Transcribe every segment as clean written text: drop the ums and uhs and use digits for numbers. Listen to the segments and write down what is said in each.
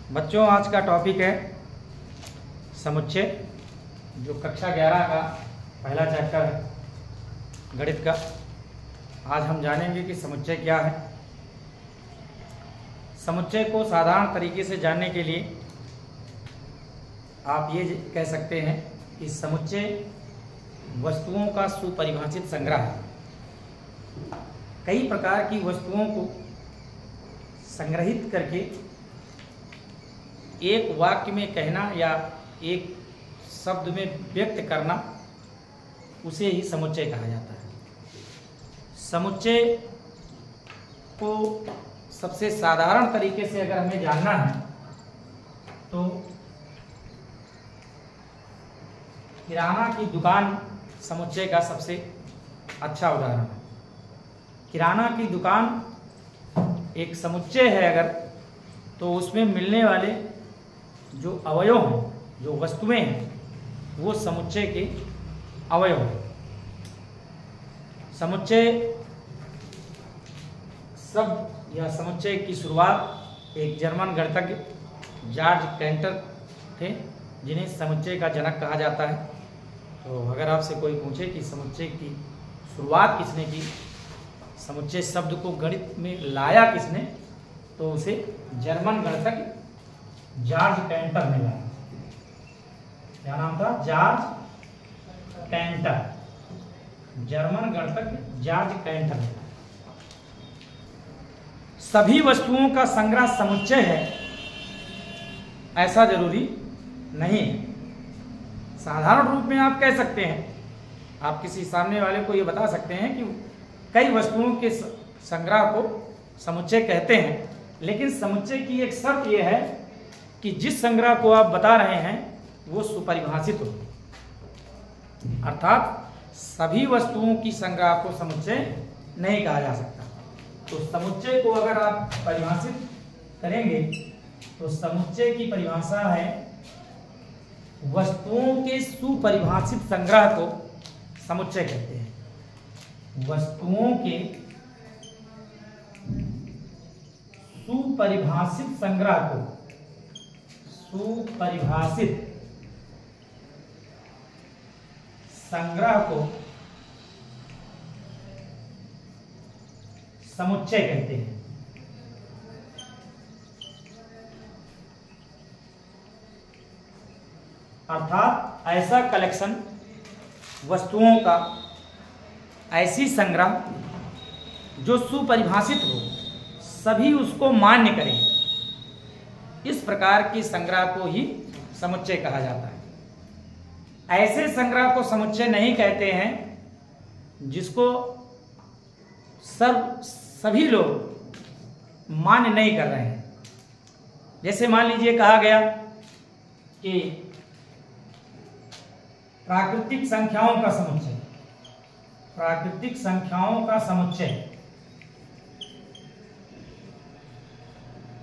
बच्चों, आज का टॉपिक है समुच्चय, जो कक्षा 11 का पहला चैप्टर है गणित का। आज हम जानेंगे कि समुच्चय क्या है। समुच्चय को साधारण तरीके से जानने के लिए आप ये कह सकते हैं कि समुच्चय वस्तुओं का सुपरिभाषित संग्रह है। कई प्रकार की वस्तुओं को संग्रहित करके एक वाक्य में कहना या एक शब्द में व्यक्त करना, उसे ही समुच्चय कहा जाता है। समुच्चय को सबसे साधारण तरीके से अगर हमें जानना है तो किराना की दुकान समुच्चय का सबसे अच्छा उदाहरण है। किराना की दुकान एक समुच्चय है अगर, तो उसमें मिलने वाले जो अवयव हैं, जो वस्तुएं हैं, वो समुच्चय के अवयव हैं। समुच्चय शब्द या समुच्चय की शुरुआत एक जर्मन गणितज्ञ जॉर्ज कैंटर थे, जिन्हें समुच्चय का जनक कहा जाता है। तो अगर आपसे कोई पूछे कि समुच्चय की शुरुआत किसने की, समुच्चय शब्द को गणित में लाया किसने, तो उसे जर्मन गणितज्ञ जॉर्ज कैंटर ने लाया। क्या नाम था? जॉर्ज कैंटर, जर्मन गणितज्ञ जॉर्ज कैंटर ने। सभी वस्तुओं का संग्रह समुच्चय है ऐसा जरूरी नहीं है। साधारण रूप में आप कह सकते हैं, आप किसी सामने वाले को ये बता सकते हैं कि कई वस्तुओं के संग्रह को समुच्चय कहते हैं, लेकिन समुच्चय की एक शर्त यह है कि जिस संग्रह को आप बता रहे हैं वो सुपरिभाषित हो, अर्थात सभी वस्तुओं की संग्रह को समुच्चय नहीं कहा जा सकता। तो समुच्चय को अगर आप परिभाषित करेंगे तो समुच्चय की परिभाषा है वस्तुओं के सुपरिभाषित संग्रह को समुच्चय कहते हैं। वस्तुओं के सुपरिभाषित संग्रह को, सुपरिभाषित संग्रह को समुच्चय कहते हैं। अर्थात ऐसा कलेक्शन वस्तुओं का, ऐसी संग्रह जो सुपरिभाषित हो, सभी उसको मान्य करें, इस प्रकार की संग्रह को ही समुच्चय कहा जाता है। ऐसे संग्रह को समुच्चय नहीं कहते हैं जिसको सभी लोग मान्य नहीं कर रहे हैं। जैसे मान लीजिए कहा गया कि प्राकृतिक संख्याओं का समुच्चय, प्राकृतिक संख्याओं का समुच्चय।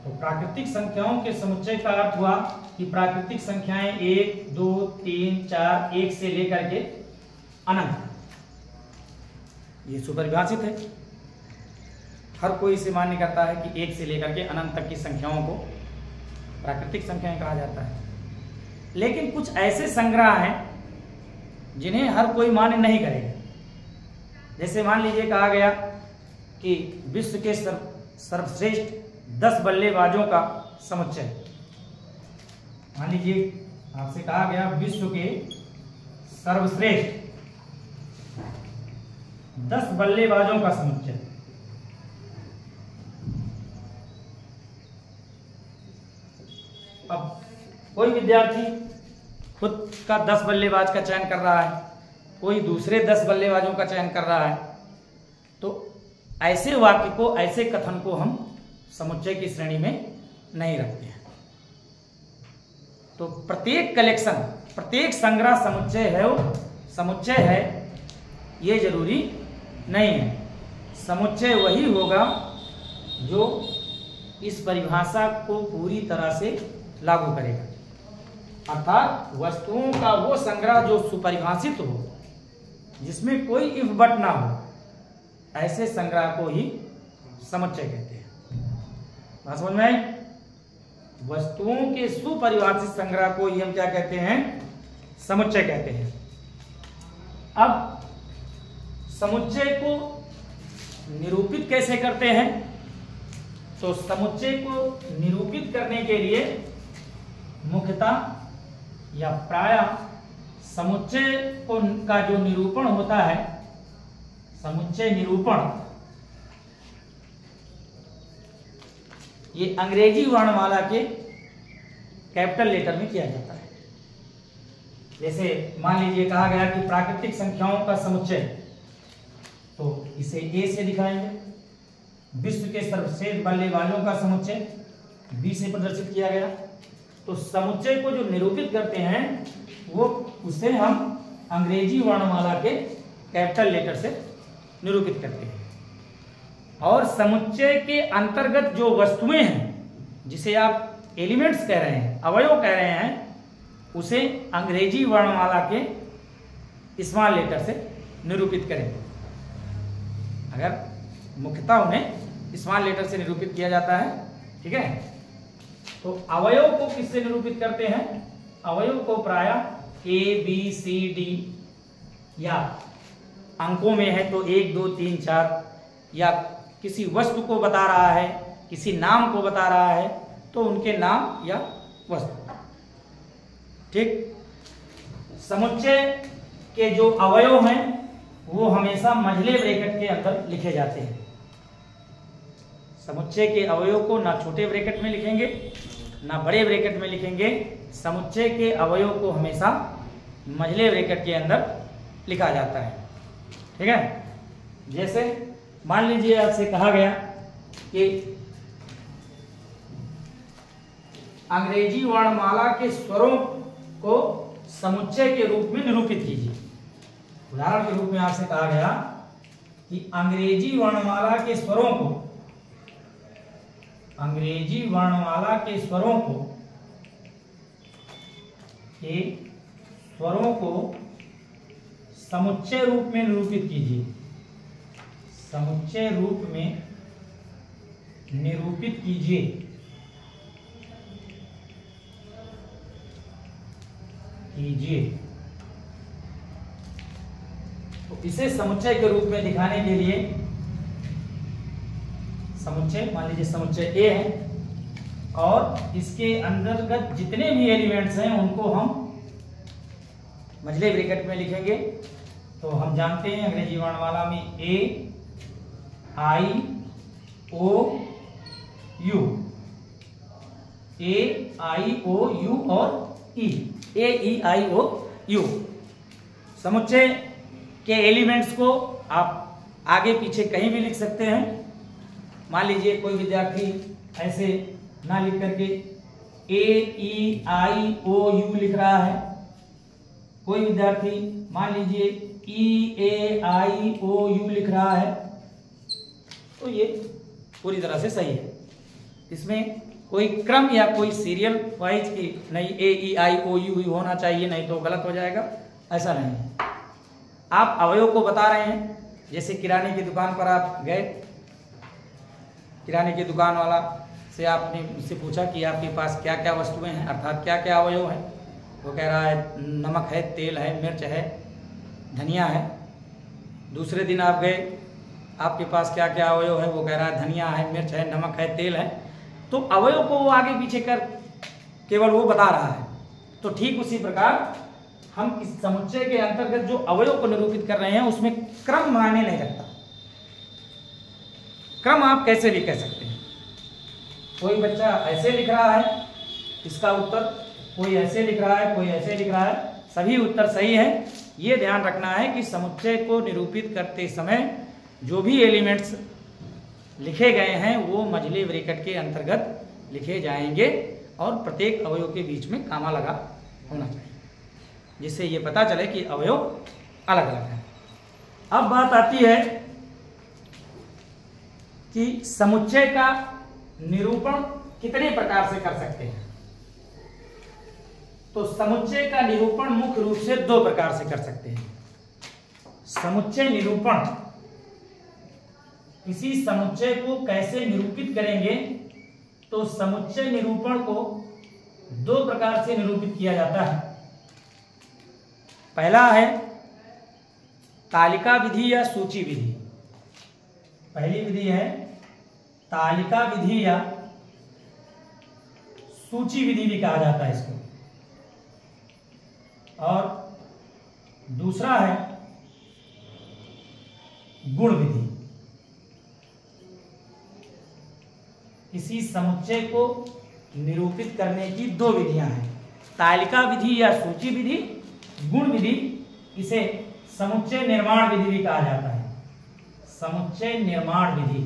तो प्राकृतिक संख्याओं के समुच्चय का अर्थ हुआ कि प्राकृतिक संख्याएं 1, 2, 3, 4, 1 से लेकर के अनंत, ये सुपरिभाषित है। हर कोई इसे मान्य करता है कि 1 से लेकर के अनंत तक की संख्याओं को प्राकृतिक संख्याएं कहा जाता है। लेकिन कुछ ऐसे संग्रह हैं जिन्हें हर कोई मान्य नहीं करेगा। जैसे मान लीजिए कहा गया कि विश्व के सर्वश्रेष्ठ 10 बल्लेबाजों का समुच्चय। मान लीजिए आपसे कहा गया विश्व के सर्वश्रेष्ठ 10 बल्लेबाजों का समुच्चय। अब कोई विद्यार्थी खुद का 10 बल्लेबाज का चयन कर रहा है, कोई दूसरे 10 बल्लेबाजों का चयन कर रहा है, तो ऐसे वाक्य को, ऐसे कथन को हम समुच्चय की श्रेणी में नहीं रखते हैं। तो प्रत्येक कलेक्शन, प्रत्येक संग्रह समुच्चय है ये जरूरी नहीं है। समुच्चय वही होगा जो इस परिभाषा को पूरी तरह से लागू करेगा, अर्थात वस्तुओं का वो संग्रह जो सुपरिभाषित हो, जिसमें कोई इफ बट ना हो, ऐसे संग्रह को ही समुच्चय कहते हैं। बात समझ में आई? वस्तुओं के सुपरिभाषित संग्रह को ही हम क्या कहते हैं? समुच्चय कहते हैं। अब समुच्चय को निरूपित कैसे करते हैं? तो समुच्चय को निरूपित करने के लिए मुख्यतः या प्रायः समुच्चय का जो निरूपण होता है, समुच्चय निरूपण, ये अंग्रेजी वर्णमाला के कैपिटल लेटर में किया जाता है। जैसे मान लीजिए कहा गया कि प्राकृतिक संख्याओं का समुच्चय, तो इसे ए से दिखाएंगे। विश्व के सर्वश्रेष्ठ बल्लेबाजों का समुच्चय बी से प्रदर्शित किया गया। तो समुच्चय को जो निरूपित करते हैं वो उसे हम अंग्रेजी वर्णमाला के कैपिटल लेटर से निरूपित करते हैं। और समुच्चय के अंतर्गत जो वस्तुएं हैं, जिसे आप एलिमेंट्स कह रहे हैं, अवयव कह रहे हैं, उसे अंग्रेजी वर्णमाला के स्मॉल लेटर से निरूपित करेंगे। अगर मुख्यतः उन्हें स्मॉल लेटर से निरूपित किया जाता है, ठीक है। तो अवयव को किससे निरूपित करते हैं? अवयव को प्रायः ए बी सी डी, या अंकों में है तो 1 2 3 4, या किसी वस्तु को बता रहा है, किसी नाम को बता रहा है, तो उनके नाम या वस्तु, ठीक। समुच्चय के जो अवयव हैं वो हमेशा मझले ब्रैकेट के अंदर लिखे जाते हैं। समुच्चय के अवयव को ना छोटे ब्रैकेट में लिखेंगे ना बड़े ब्रैकेट में लिखेंगे। समुच्चय के अवयव को हमेशा मझले ब्रैकेट के अंदर लिखा जाता है, ठीक है। जैसे मान लीजिए आपसे कहा गया कि अंग्रेजी वर्णमाला के स्वरों को समुच्चय के रूप में निरूपित कीजिए। उदाहरण के रूप में आपसे कहा गया कि अंग्रेजी वर्णमाला के स्वरों को, अंग्रेजी वर्णमाला के स्वरों को समुच्चय रूप में निरूपित कीजिए। समुच्चय रूप में निरूपित कीजिए। तो इसे समुच्चय के रूप में दिखाने के लिए, समुच्चय मान लीजिए समुच्चय ए है और इसके अंतर्गत जितने भी एलिमेंट्स हैं उनको हम मझले ब्रैकेट में लिखेंगे। तो हम जानते हैं अंग्रेजी वर्णमाला में ए आई ओ you, A I O you और ई, ए ई आई ओ यू। समुच्चय के एलिमेंट्स को आप आगे पीछे कहीं भी लिख सकते हैं। मान लीजिए कोई विद्यार्थी ऐसे ना लिख करके ए ई आई ओ यू लिख रहा है, कोई विद्यार्थी मान लीजिए ई ए आई ओ यू लिख रहा है, तो ये पूरी तरह से सही है। इसमें कोई क्रम या कोई सीरियल वाइज की नहीं, ए ई आई ओ यू ही होना चाहिए, नहीं तो गलत हो जाएगा, ऐसा नहीं है। आप अवयव को बता रहे हैं। जैसे किराने की दुकान पर आप गए, किराने की दुकान वाला से आपने उससे पूछा कि आपके पास क्या क्या वस्तुएं हैं, अर्थात क्या क्या अवयव हैं। वो कह रहा है नमक है, तेल है, मिर्च है, धनिया है। दूसरे दिन आप गए, आपके पास क्या क्या अवयव है, वो कह रहा है धनिया है, मिर्च है, नमक है, तेल है। तो अवयव को वो आगे पीछे कर केवल वो बता रहा है। तो ठीक उसी प्रकार हम इस समुच्चय के अंतर्गत जो अवयव को निरूपित कर रहे हैं उसमें क्रम मायने नहीं रखता। क्रम आप कैसे भी कह सकते हैं। कोई बच्चा ऐसे लिख रहा है, इसका उत्तर, कोई ऐसे लिख रहा है, कोई ऐसे लिख रहा है, सभी उत्तर सही है। ये ध्यान रखना है कि समुच्चय को निरूपित करते समय जो भी एलिमेंट्स लिखे गए हैं वो मझले ब्रैकेट के अंतर्गत लिखे जाएंगे और प्रत्येक अवयव के बीच में कामा लगा होना चाहिए, जिससे ये पता चले कि अवयव अलग अलग है। अब बात आती है कि समुच्चय का निरूपण कितने प्रकार से कर सकते हैं। तो समुच्चय का निरूपण मुख्य रूप से 2 प्रकार से कर सकते हैं। समुच्चय निरूपण, किसी समुच्चय को कैसे निरूपित करेंगे तो समुच्चय निरूपण को दो प्रकार से निरूपित किया जाता है। पहला है तालिका विधि या सूची विधि। पहली विधि है तालिका विधि या सूची विधि भी कहा जाता है इसको। और दूसरा है गुण विधि। किसी समुच्चय को निरूपित करने की दो विधियां हैं, तालिका विधि या सूची विधि, गुण विधि। इसे समुच्चय निर्माण विधि भी कहा जाता है, समुच्चय निर्माण विधि।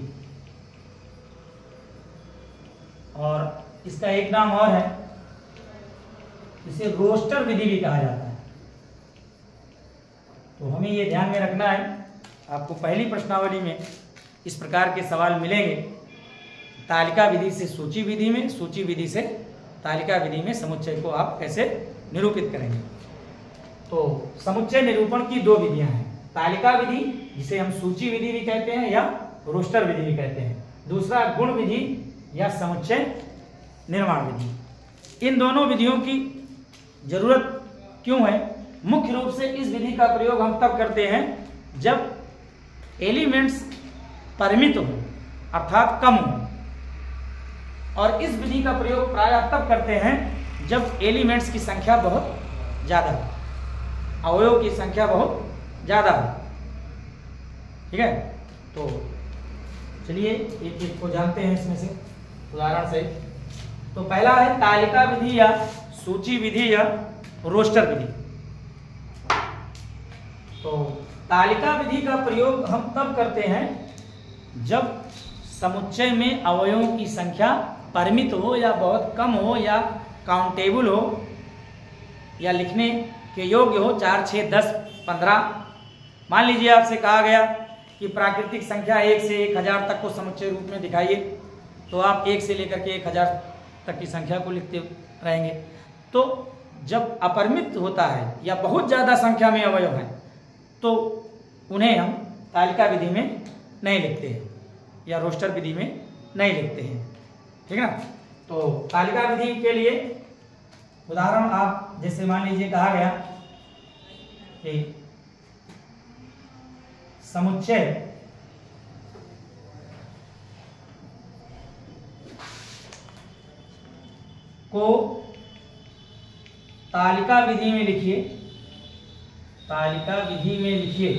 और इसका एक नाम और है, इसे रोस्टर विधि भी कहा जाता है। तो हमें ये ध्यान में रखना है, आपको पहली प्रश्नावली में इस प्रकार के सवाल मिलेंगे। तालिका विधि से सूची विधि में, सूची विधि से तालिका विधि में समुच्चय को आप कैसे निरूपित करेंगे। तो समुच्चय निरूपण की दो विधियां हैं, तालिका विधि जिसे हम सूची विधि भी कहते हैं या रोस्टर विधि भी कहते हैं, दूसरा गुण विधि या समुच्चय निर्माण विधि। इन दोनों विधियों की जरूरत क्यों है? मुख्य रूप से इस विधि का प्रयोग हम तब करते हैं जब एलिमेंट्स परिमित हो अर्थात कम हो, और इस विधि का प्रयोग प्रायः तब करते हैं जब एलिमेंट्स की संख्या बहुत ज्यादा हो, अवयव की संख्या बहुत ज्यादा हो। ठीक है, तो चलिए एक एक को जानते हैं इसमें से उदाहरण से। तो पहला है तालिका विधि या सूची विधि या रोस्टर विधि। तो तालिका विधि का प्रयोग हम तब करते हैं जब समुच्चय में अवयवों की संख्या परिमित हो या बहुत कम हो या काउंटेबल हो या लिखने के योग्य हो, 4, 6, 10, 15। मान लीजिए आपसे कहा गया कि प्राकृतिक संख्या 1 से 1000 तक को समुच्चय रूप में दिखाइए, तो आप 1 से लेकर के 1000 तक की संख्या को लिखते रहेंगे। तो जब अपरिमित होता है या बहुत ज़्यादा संख्या में अवयव हैं तो उन्हें हम तालिका विधि में नहीं लिखते हैं या रोस्टर विधि में नहीं लिखते हैं। ठीक है ना। तो तालिका विधि के लिए उदाहरण आप जैसे मान लीजिए कहा गया कि समुच्चय को तालिका विधि में लिखिए, तालिका विधि में लिखिए।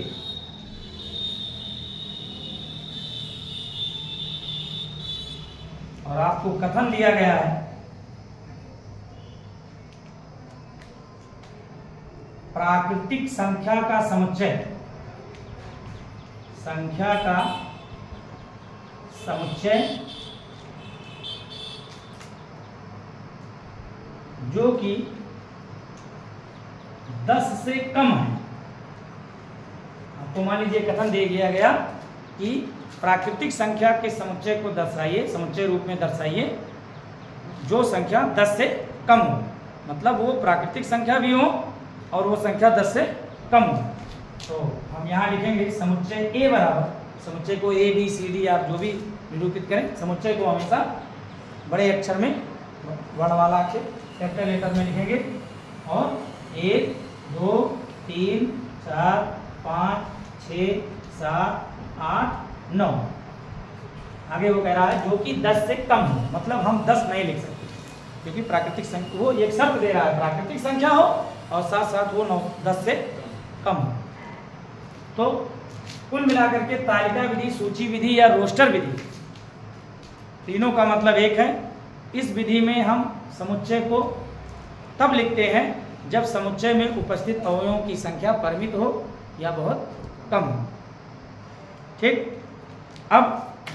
और आपको कथन दिया गया है प्राकृतिक संख्या का समुच्चय, संख्या का समुच्चय जो कि 10 से कम है। आपको मान लीजिए कथन दे दिया गया कि प्राकृतिक संख्या के समुच्चय को दर्शाइए, समुच्चय रूप में दर्शाइए जो संख्या 10 से कम हो, मतलब वो प्राकृतिक संख्या भी हो और वो संख्या 10 से कम हो। तो हम यहाँ लिखेंगे समुच्चय ए बराबर, समुच्चय को ए बी सी डी आप जो भी निरूपित करें, समुच्चय को हमेशा बड़े अक्षर में वर्णमाला अक्षर कैपिटल लेटर में लिखेंगे। और 1 2 3 4 5 6 7 8 9 आगे वो कह रहा है जो कि 10 से कम हो, मतलब हम 10 नहीं लिख सकते क्योंकि प्राकृतिक संख्या वो एक शर्त दे रहा है प्राकृतिक संख्या हो और साथ साथ वो 10 से कम हो। तो कुल मिलाकर के तालिका विधि, सूची विधि या रोस्टर विधि तीनों का मतलब एक है। इस विधि में हम समुच्चय को तब लिखते हैं जब समुच्चय में उपस्थित अवयवों की संख्या परिमित हो या बहुत कम हो। ठीक। अब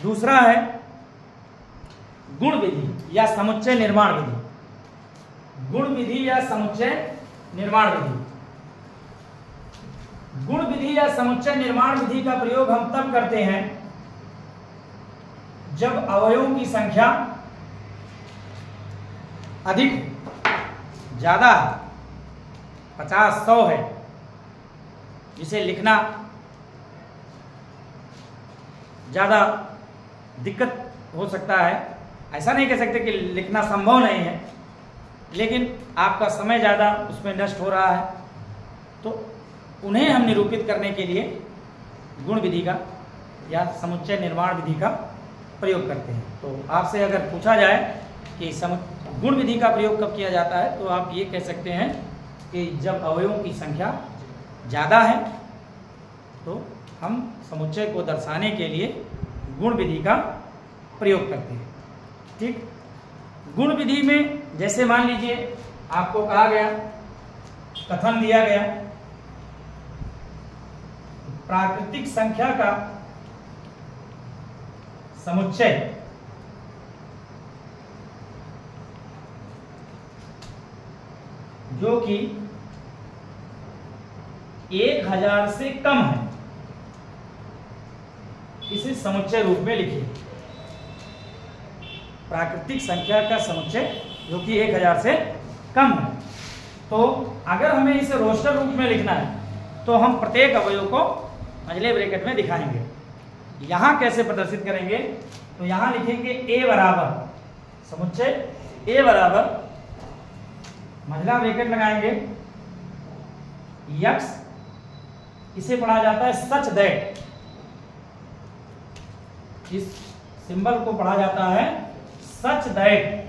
दूसरा है गुण विधि या समुच्चय निर्माण विधि। गुण विधि या समुच्चय निर्माण विधि। गुण विधि या समुच्चय निर्माण विधि का प्रयोग हम तब करते हैं जब अवयवों की संख्या अधिक, ज्यादा, 50, 100 है, जिसे लिखना ज्यादा दिक्कत हो सकता है, ऐसा नहीं कह सकते कि लिखना संभव नहीं है, लेकिन आपका समय ज़्यादा उसमें नष्ट हो रहा है, तो उन्हें हम निरूपित करने के लिए गुण विधि का या समुच्चय निर्माण विधि का प्रयोग करते हैं। तो आपसे अगर पूछा जाए कि गुण विधि का प्रयोग कब किया जाता है, तो आप ये कह सकते हैं कि जब अवयवों की संख्या ज़्यादा है तो हम समुच्चय को दर्शाने के लिए गुण विधि का प्रयोग करते हैं। ठीक, गुण विधि में जैसे मान लीजिए आपको कहा गया, कथन दिया गया, प्राकृतिक संख्या का समुच्चय जो कि 1000 से कम है, इसे समुच्चय रूप में लिखिए। प्राकृतिक संख्या का समुच्चय जो कि 1000 से कम है। तो अगर हमें इसे रोस्टर रूप में लिखना है तो हम प्रत्येक अवयव को मझले ब्रैकेट में दिखाएंगे। यहाँ कैसे प्रदर्शित करेंगे, तो यहाँ लिखेंगे a बराबर समुच्चय a बराबर मझला ब्रैकेट लगाएंगे यक्स, इसे पढ़ा जाता है सच दैट, इस सिंबल को पढ़ा जाता है सच that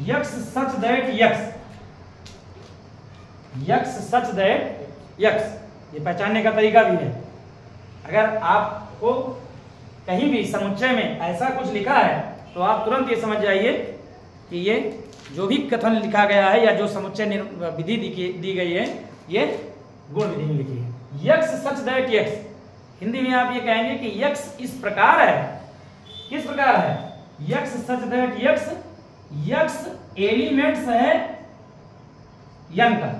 x such that x, x such that x. ये पहचानने का तरीका भी है। अगर आपको कहीं भी समुच्चय में ऐसा कुछ लिखा है तो आप तुरंत ये समझ जाइए कि ये जो भी कथन लिखा गया है या जो समुच्चय विधि दी गई है ये गुण विधि में लिखी है। X such that x, Hindi में आप ये कहेंगे कि यक्स इस प्रकार है। किस प्रकार है? X such that x, x elements है यन का,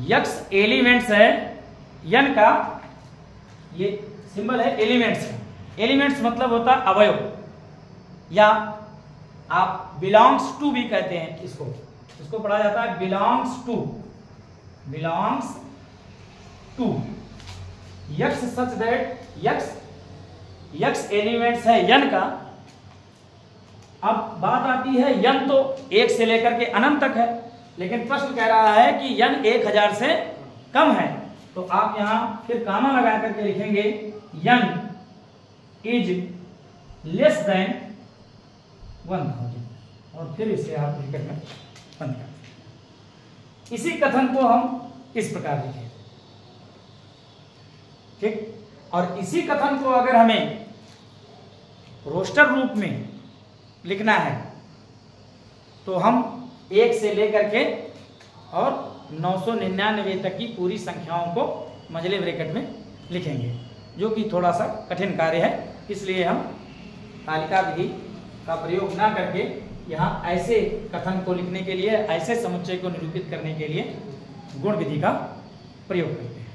यक्स एलिमेंट्स है यन का, ये सिंबल है एलिमेंट्स का। एलिमेंट्स मतलब होता है अवयव, या आप बिलोंग्स टू भी कहते हैं इसको, इसको पढ़ा जाता है belongs to, belongs to. X such that x, x elements है यन का। अब बात आती है यन तो 1 से लेकर के अनंत तक है, लेकिन प्रश्न कह रहा है कि यन 1000 से कम है, तो आप यहां फिर कामा लगा करके लिखेंगे यन इज लेस देन 1000 और फिर इसे आप ब्रैकेट में बंद कर। इसी कथन को हम इस प्रकार लिखें। ठीक, और इसी कथन को अगर हमें रोस्टर रूप में लिखना है तो हम 1 से लेकर के और 999 तक की पूरी संख्याओं को मझले ब्रैकेट में लिखेंगे, जो कि थोड़ा सा कठिन कार्य है। इसलिए हम तालिका विधि का प्रयोग ना करके यहाँ ऐसे कथन को लिखने के लिए, ऐसे समुच्चय को निरूपित करने के लिए गुण विधि का प्रयोग करते हैं।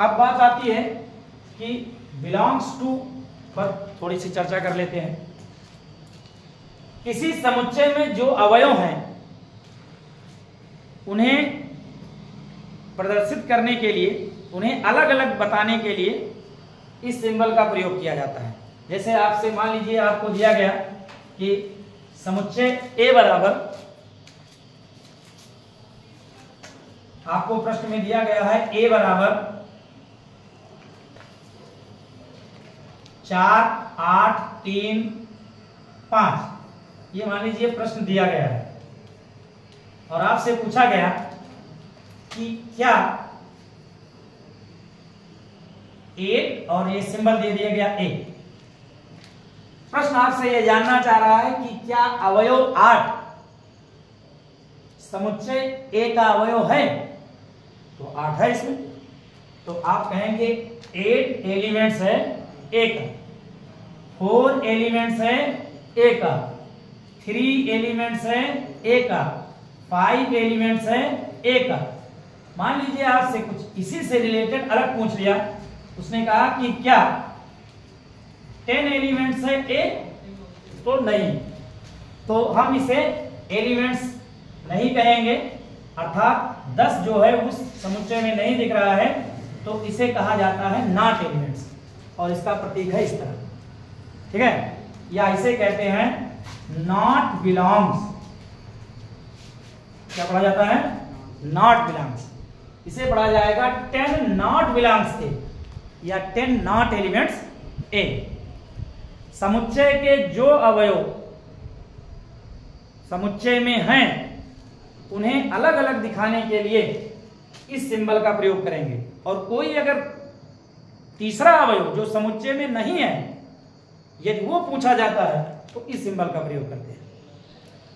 अब बात आती है कि बिलोंग्स टू पर थोड़ी सी चर्चा कर लेते हैं। किसी समुच्चय में जो अवयव हैं उन्हें प्रदर्शित करने के लिए, उन्हें अलग अलग बताने के लिए इस सिंबल का प्रयोग किया जाता है। जैसे आपसे मान लीजिए आपको दिया गया कि समुच्चय A बराबर, आपको प्रश्न में दिया गया है A बराबर 4, 8, 3, 5, ये मान लीजिए प्रश्न दिया गया है और आपसे पूछा गया कि क्या 8 और ये सिंबल दे दिया गया 1। प्रश्न आपसे यह जानना चाह रहा है कि क्या अवयव 8 समुच्चय A का अवयव है, तो 8 है इसमें, तो आप कहेंगे 8 एलिमेंट्स है A का, 4 एलिमेंट्स है A का, 3 एलिमेंट्स है A का, 5 एलिमेंट्स है A का। मान लीजिए आपसे कुछ इसी से रिलेटेड अलग पूछ लिया, उसने कहा कि क्या 10 एलिमेंट्स है A, तो नहीं, तो हम इसे एलिमेंट्स नहीं कहेंगे, अर्थात 10 जो है उस समुच्चय में नहीं दिख रहा है, तो इसे कहा जाता है नॉट एलिमेंट्स, और इसका प्रतीक है इस तरह, ठीक है। या इसे कहते हैं नॉट बिलोंग्स। क्या पढ़ा जाता है? Not belongs. इसे पढ़ा जाएगा 10 नॉट बिलोंग्स ए या 10 नॉट एलिमेंट्स ए। समुच्चय के जो अवयव समुच्चय में हैं उन्हें अलग अलग दिखाने के लिए इस सिंबल का प्रयोग करेंगे, और कोई अगर तीसरा अवयव जो समुच्चय में नहीं है यदि वो पूछा जाता है तो इस सिंबल का प्रयोग करते हैं।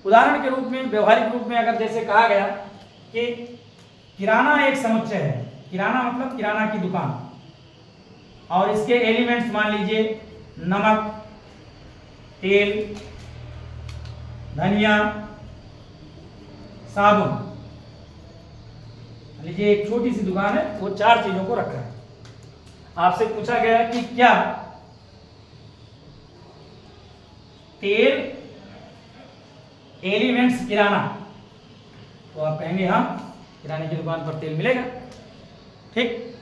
उदाहरण के रूप में, व्यवहारिक रूप में अगर जैसे कहा गया कि किराना एक समुच्चय है, किराना मतलब किराना की दुकान, और इसके एलिमेंट्स मान लीजिए नमक, तेल, धनिया, साबुन। मान लीजिए एक छोटी सी दुकान है, वो 4 चीजों को रखा है। आपसे पूछा गया कि क्या तेल एलिमेंट्स किराना, तो आप कहेंगे हाँ, किराने की दुकान पर तेल मिलेगा, ठीक।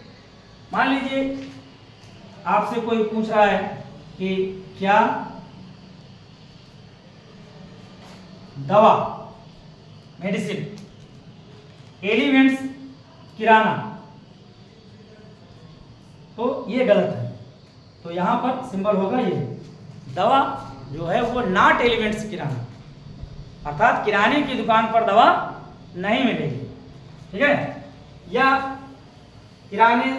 मान लीजिए आपसे कोई पूछ रहा है कि क्या दवा मेडिसिन एलिमेंट्स किराना, तो ये गलत है। तो यहां पर सिंबल होगा ये, दवा जो है वो नॉट एलिमेंट्स किराना, अर्थात किराने की दुकान पर दवा नहीं मिलेगी, ठीक है। या किराने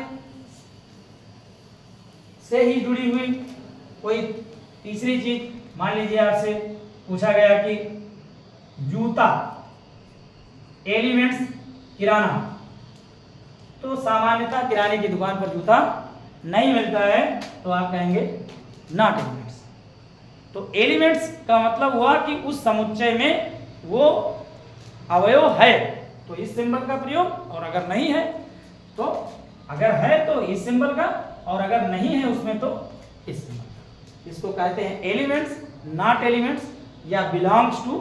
से ही जुड़ी हुई कोई तीसरी चीज, मान लीजिए आपसे पूछा गया कि जूता एलिमेंट्स किराना, तो सामान्यतः किराने की दुकान पर जूता नहीं मिलता है, तो आप कहेंगे नॉट एलिमेंट्स। तो एलिमेंट्स का मतलब हुआ कि उस समुच्चय में वो अवयव है तो इस सिंबल का प्रयोग, और अगर नहीं है तो, अगर है तो इस सिंबल का, और अगर नहीं है उसमें तो इस सिंबल का। इसको कहते हैं एलिमेंट्स, नॉट एलिमेंट्स, या बिलोंग्स टू,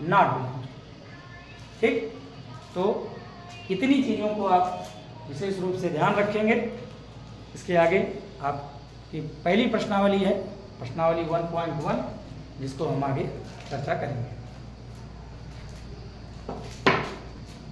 नॉट बिलोंग्स, ठीक। तो इतनी चीजों को आप विशेष रूप से ध्यान रखेंगे। इसके आगे आपकी पहली प्रश्नावली है, प्रश्नावली 1.1, जिसको हम आगे चर्चा करेंगे।